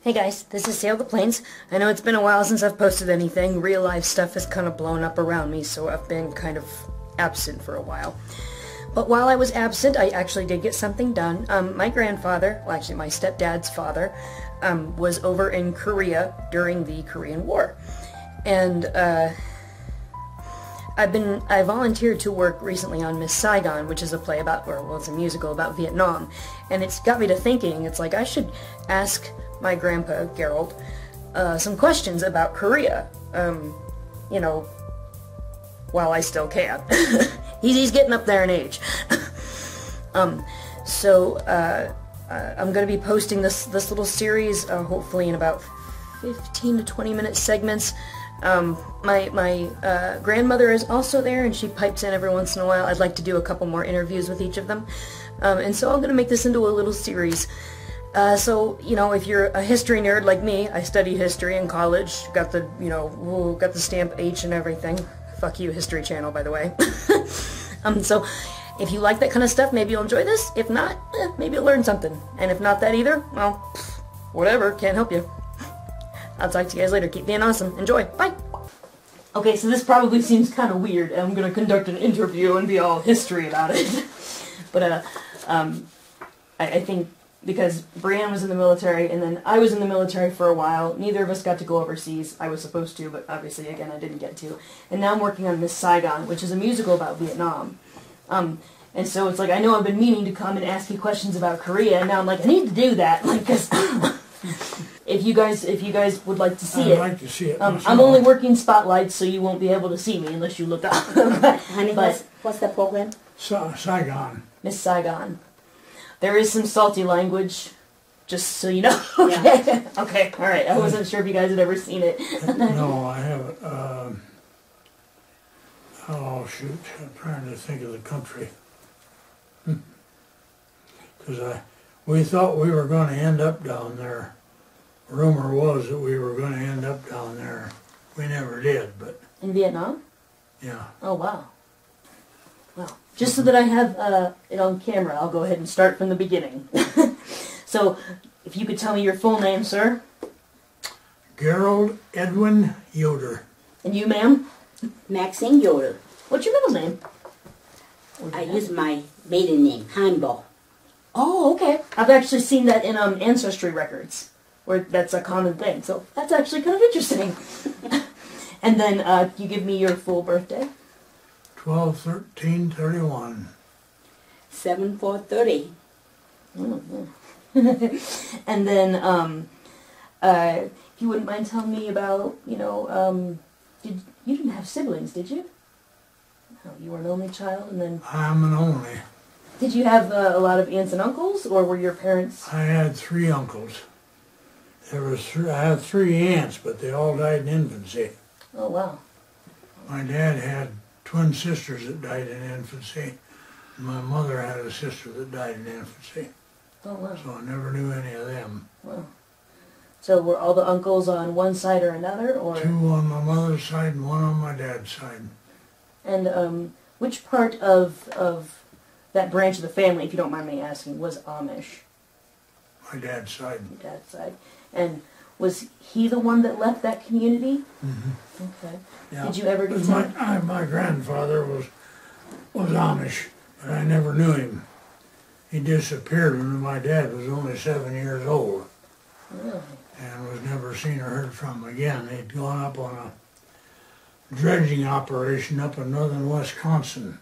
Hey guys, this is Sail the Plains. I know it's been a while since I've posted anything. Real life stuff has kind of blown up around me, so I've been kind of absent for a while. But while I was absent, I actually did get something done. My grandfather, well actually my stepdad's father, was over in Korea during the Korean War. And I volunteered to work recently on Miss Saigon, which is a play about, or well, it's a musical about Vietnam. And it's got me to thinking, it's like I should ask my grandpa, Gerald, some questions about Korea, you know, while I still can. He's getting up there in age. So I'm going to be posting this little series, hopefully in about 15 to 20 minute segments. My grandmother is also there, and she pipes in every once in a while. I'd like to do a couple more interviews with each of them. And so I'm going to make this into a little series. So, you know, if you're a history nerd like me, I studied history in college, got the, you know, got the stamp H and everything. Fuck you, History Channel, by the way. So, if you like that kind of stuff, maybe you'll enjoy this. If not, maybe you'll learn something. And if not that either, well, whatever, can't help you. I'll talk to you guys later. Keep being awesome. Enjoy. Bye. Okay, so this probably seems kind of weird. I'm going to conduct an interview and be all history about it. But, I think because Brianne was in the military, and then I was in the military for a while. Neither of us got to go overseas. I was supposed to, but obviously, again, I didn't get to. And now I'm working on Miss Saigon, which is a musical about Vietnam. And so it's like, I know I've been meaning to come and ask you questions about Korea, and now I'm like, I need to do that, like, because if you guys would like to see it. I'd like to see it. I'm only working spotlights, so you won't be able to see me unless you look up. Honey, what's the program? Saigon. Miss Saigon. There is some salty language, just so you know. Yeah. Okay. Okay, alright. I wasn't sure if you guys had ever seen it. No, I haven't. Oh, shoot. I'm trying to think of the country. Because we thought we were going to end up down there. Rumor was that we were going to end up down there. We never did, but... In Vietnam? Yeah. Oh, wow. Wow. Just so that I have it on camera, I'll go ahead and start from the beginning. So, if you could tell me your full name, sir. Gerald Edwin Yoder. And you, ma'am? Maxine Yoder. What's your middle name? I use my maiden name, Heimbo. Oh, okay. I've actually seen that in ancestry records, where that's a common thing. So that's actually kind of interesting. And then you give me your full birthday. 12/13/31. 7/4/30. And then, if you wouldn't mind telling me about, you know, you didn't have siblings, did you? No, you were an only child, and then... I'm an only. Did you have a lot of aunts and uncles, or were your parents... I had 3 uncles. I had 3 aunts, but they all died in infancy. Oh, wow. My dad had twin sisters that died in infancy. My mother had a sister that died in infancy. Oh, wow. So I never knew any of them. Wow. So were all the uncles on one side or another, or... 2 on my mother's side and 1 on my dad's side. And which part of that branch of the family, if you don't mind me asking, was Amish? My dad's side. Your dad's side. And was he the one that left that community? Mm-hmm. Okay. Yeah. Did you ever get to... My grandfather was Amish, but I never knew him. He disappeared when my dad was only 7 years old. Really? And was never seen or heard from again. He'd gone up on a dredging operation up in northern Wisconsin.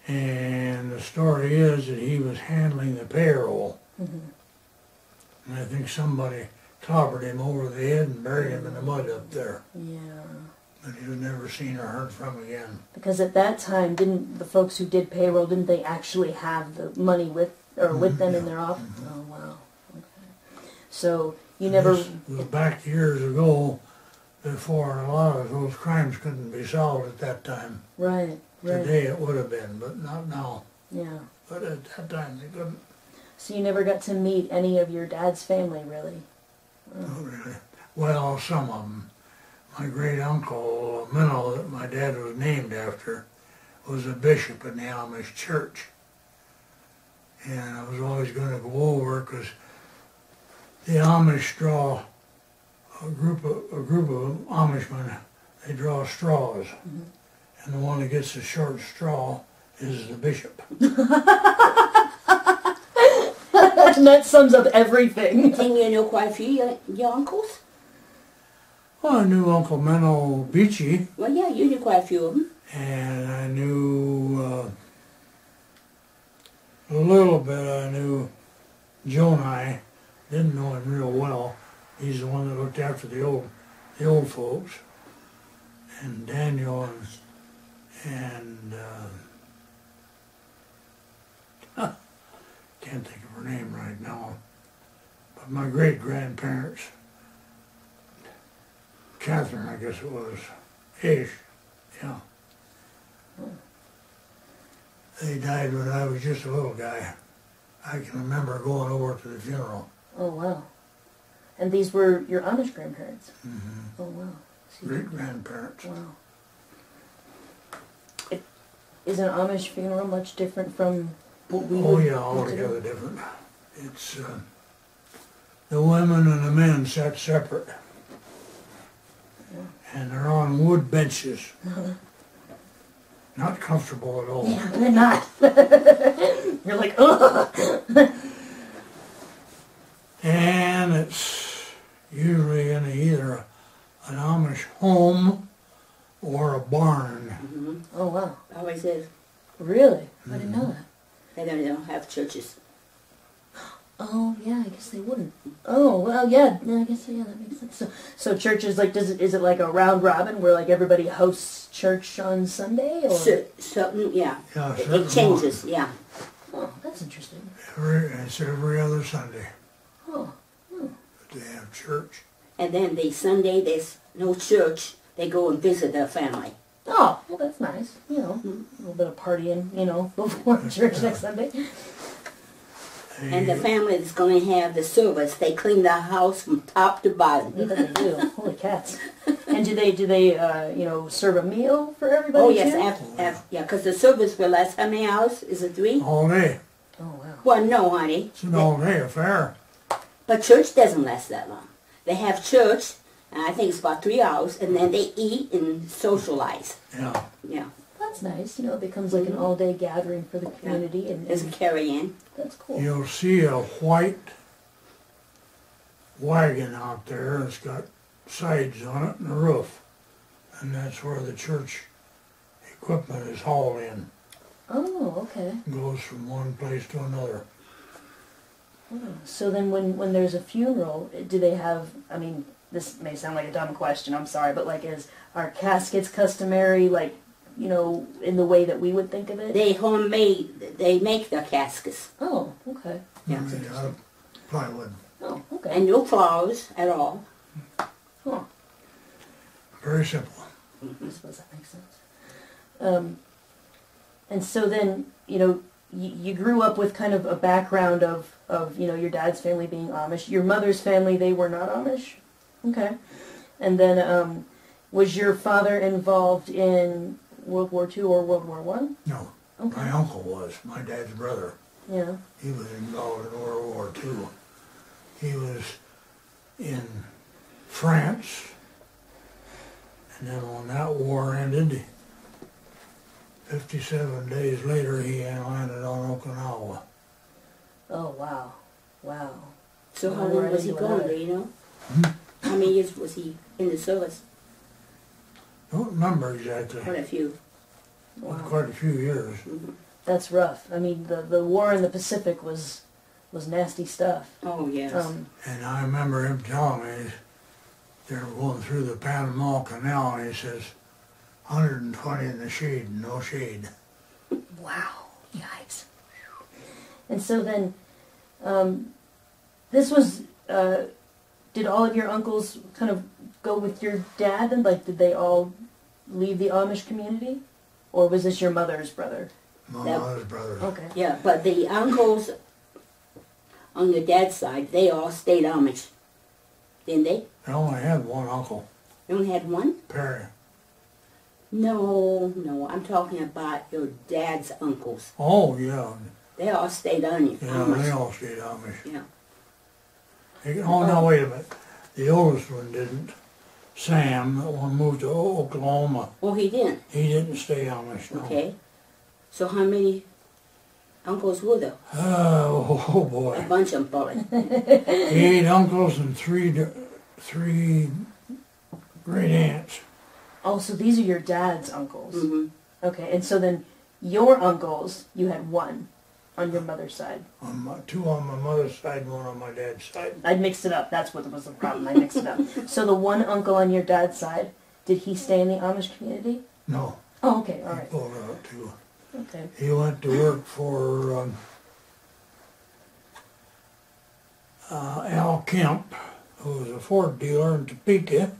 And the story is that he was handling the payroll. Mm-hmm. And I think somebody clobbered him over the head and buried him in the mud up there. Yeah. But he was never seen or heard from again. Because at that time, didn't the folks who did payroll, didn't they actually have the money with them in their office? Mm-hmm. Oh, wow. Okay. So you never... This was back years ago, before a lot of those crimes couldn't be solved at that time. Right, right. Today it would have been, but not now. Yeah. But at that time they couldn't. So you never got to meet any of your dad's family, really? Oh. Not really. Well, some of them. My great uncle, Minnow, that my dad was named after, was a bishop in the Amish church. And I was always going to go over because the Amish draw a group of Amishmen. They draw straws, and the one that gets the short straw is the bishop. And that sums up everything. I think you know quite a few your uncles. Well, I knew Uncle Menno Beachy, Well, yeah, you knew quite a few of them. and I knew a little bit. I knew Jonai. Didn't know him real well. He's the one that looked after the old folks, and Daniel and can't think of her name right now. But my great grandparents, Catherine, I guess it was, Ish, yeah. They died when I was just a little guy. I can remember going over to the funeral. Oh, wow. And these were your Amish grandparents? Mm-hmm. Oh, wow. Great grandparents. Wow. Is an Amish funeral much different from what we Oh would yeah, altogether different. It's the women and the men sat separate, and they're on wood benches. Not comfortable at all. Yeah, they're not. You're like, ugh. And it's usually in either an Amish home or a barn. Oh, wow. Always is. Really? I didn't know that. They don't have churches. Oh, yeah, I guess they wouldn't. Oh, well, yeah, I guess, yeah, that makes sense. So churches, like, is it like a round robin where, like, everybody hosts church on Sunday? Or? Certain, yeah. Yeah, It changes, yeah. Oh, that's interesting. It's every other Sunday Oh, that they have church. And then the Sunday there's no church, they go and visit their family. oh, well, that's nice. You know, a little bit of partying, you know, before church next Sunday. And the family that's going to have the service, they clean the house from top to bottom. What do they do? Holy cats! And do they you know, serve a meal for everybody? Oh yes, too? yeah, because the service will last how many hours? Is it 3? All day. Oh wow! Well, no, honey. It's an all-day affair. But church doesn't last that long. They have church, and I think it's about 3 hours, and then they eat and socialize. Yeah. Yeah, That's nice. You know, it becomes like an all-day gathering for the community, and there's a carry-in. that's cool. You'll see a white wagon out there. It's got sides on it and a roof. And that's where the church equipment is hauled in. Oh, okay. Goes from one place to another. Oh. So then when there's a funeral, do they have, I mean, this may sound like a dumb question, I'm sorry, but like are caskets customary, like, you know, in the way that we would think of it? They homemade, they make their caskets. Oh, okay. Yeah. Made out of plywood. Oh, okay. And no flowers at all. Huh. Very simple. I suppose that makes sense. And so then, you know, you grew up with kind of a background of, you know, your dad's family being Amish. Your mother's family, they were not Amish? Okay. And then, was your father involved in World War II or World War I? No. Okay. My uncle was, my dad's brother. Yeah. He was involved in World War II. He was in France. And then when that war ended, 57 days later, he landed on Okinawa. Oh, wow. Wow. So how Well, long right was he into gone, another. do you know? How many years was he in the service? Don't remember exactly. Quite a few. Wow. Quite a few years. That's rough. I mean, the war in the Pacific was nasty stuff. Oh, yes. And I remember him telling me they were going through the Panama Canal, and he says, 120 in the shade, no shade. Wow. Yikes. And so then, this was, did all of your uncles kind of go with your dad, and like, did they all leave the Amish community? Or was this your mother's brother? My That- mother's brothers. Okay. Yeah, but the uncles on your dad's side, they all stayed Amish. Didn't they? I only had one uncle, You only had one? Perry. No, I'm talking about your dad's uncles. Oh, yeah. They all stayed Amish. Yeah, they all stayed Amish. Yeah. Oh, no, wait a minute. The oldest one didn't. Sam, that one moved to Oklahoma. Oh, he didn't. He didn't stay Amish, no. Okay. So how many uncles were there? Oh A boy. bunch of them, probably. 8 uncles and three great aunts. Oh, so these are your dad's uncles. Mm-hmm. Okay, and so then your uncles, you had one on your mother's side. Two on my mother's side and one on my dad's side. I mixed it up. That's what was the problem. I mixed it up. So the one uncle on your dad's side, did he stay in the Amish community? No. Oh, okay, all He right. pulled out too. Okay. He went to work for Al Kemp, who was a Ford dealer in Topeka.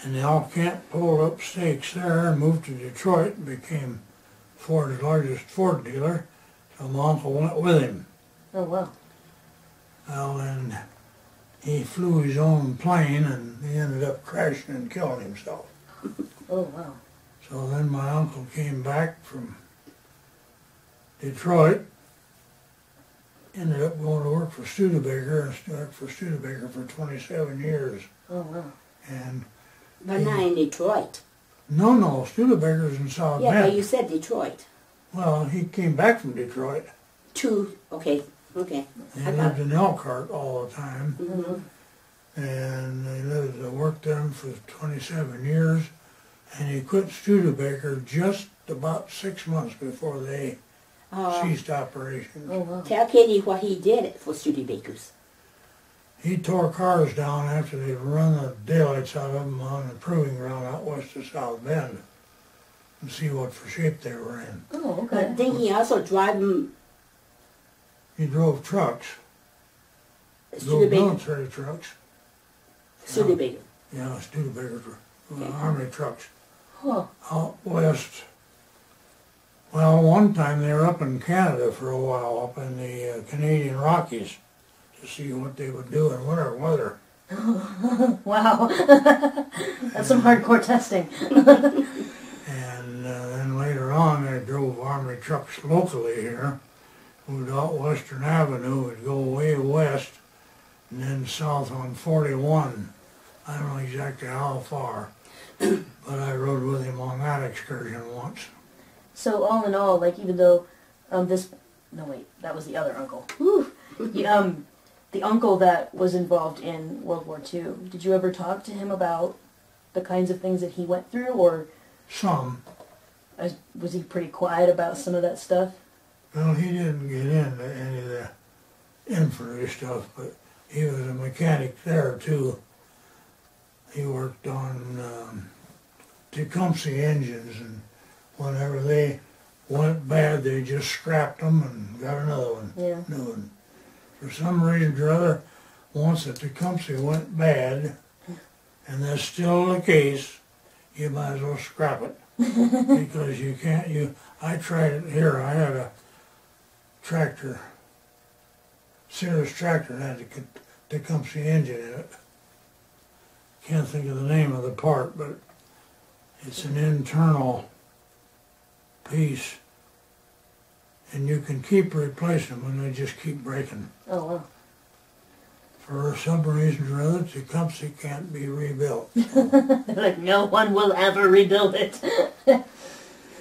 And Al Kemp pulled up stakes there and moved to Detroit and became Ford's largest Ford dealer. So my uncle went with him. Oh, wow. Well, and he flew his own plane and he ended up crashing and killing himself. Oh, wow. So then my uncle came back from Detroit, ended up going to work for Studebaker, and worked for Studebaker for 27 years. Oh, wow. And But not in Detroit. no, Studebaker's in South Yeah, but Bend. you said Detroit. Well, he came back from Detroit. Okay. He I got lived it. in Elkhart all the time, Mm-hmm. and he worked there for 27 years, and he quit Studebaker just about 6 months before they ceased operations. Oh, wow. Tell Katie what he did for Studebakers. He tore cars down after they'd run the daylights out of them on the proving ground out west of South Bend and see what for shape they were in. Oh, okay. But then he also drive them He drove trucks, drove Studebaker. military trucks. Studebaker. Yeah, Studebaker, Okay. army trucks Huh. out west. Well, one time they were up in Canada for a while, up in the Canadian Rockies, to see what they would do in winter weather. Wow. That's some hardcore testing. And then later on, they drove army trucks locally here. Moved out Western Avenue, would go way west, and then south on 41. I don't know exactly how far, but I rode with him on that excursion once. So all in all, like even though no wait, that was the other uncle. Whew. The uncle that was involved in World War II, did you ever talk to him about the kinds of things that he went through, or Some. was he pretty quiet about some of that stuff? Well, he didn't get into any of the infantry stuff, but he was a mechanic there too. He worked on Tecumseh engines, and whenever they went bad, they just scrapped them and got another one. Yeah. New one. For some reason or other, once the Tecumseh went bad, and that's still the case, you might as well scrap it. Because you can't, I tried it here, I had a tractor, Sears tractor, had a Tecumseh engine in it. Can't think of the name of the part, but it's an internal piece, and you can keep replacing them, and they just keep breaking. Oh, wow. For some reason or other, Tecumseh can't be rebuilt. They're like, no one will ever rebuild it.